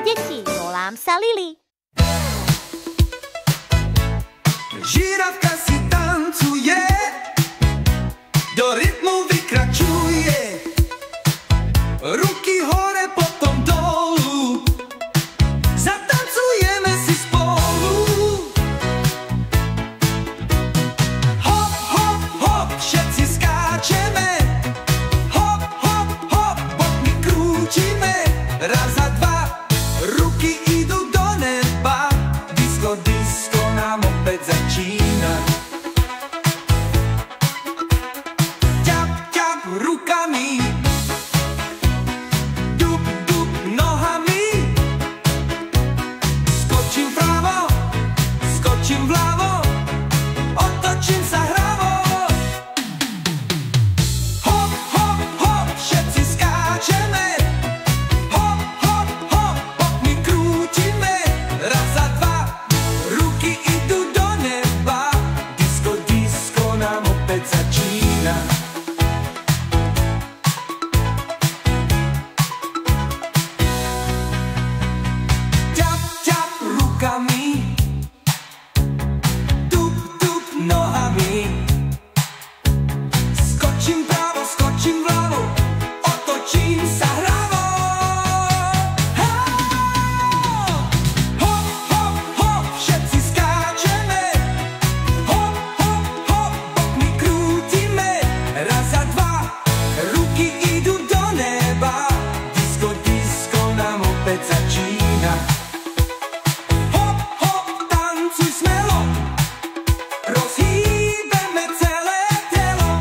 deti, volám sa Lili. Žirafka si tancuje, do rytmu vykračuje, ruky hore, potom dolu, zatancujeme si spolu. Hop, hop, hop, všetci skáčeme, hop, hop, hop, bokmi krútime, raz a dva, ruky idú do neba, disko, disko nám opäť začína. Ťap, ťap rukami, dup, dup nohami, skočím vpravo, skočím vľavo, otočím sa hravo. Hop, hop, hop, všetci skáčeme, hop, hop, hop, bokmi krútime, raz a dva, ruky idú do neba, disko, disko nám opäť začína. Ťap, ťap rukami, dup, dup nohami, skočím pravo, skočím vľavo, otočím sa hravo. Hop, hop, hop, všetci skáčeme, hop, hop, hop, bokmi krútime, raz a dva, ruky idú do neba, disko, disko nám opäť začína. Hop, hop, tancuj smelo, rozhýbeme celé telo,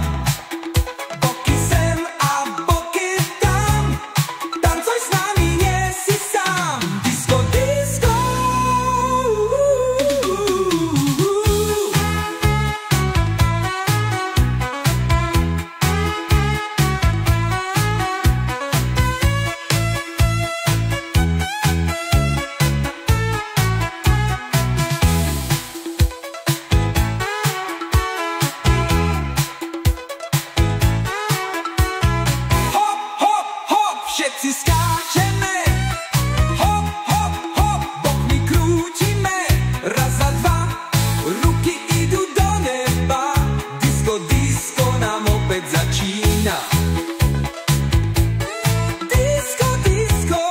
boky sem a boky tam, tancuj s nami, nie si sám. Disko, disko. Hop, hop, hop, všetci skáčeme, hop, hop, hop, bokmi krútime, raz a dva, ruky idú do neba, disko, disko nám opäť začína. Disko, disko.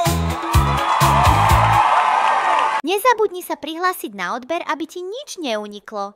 Nezabudni sa prihlásiť na odber, aby ti nič neuniklo.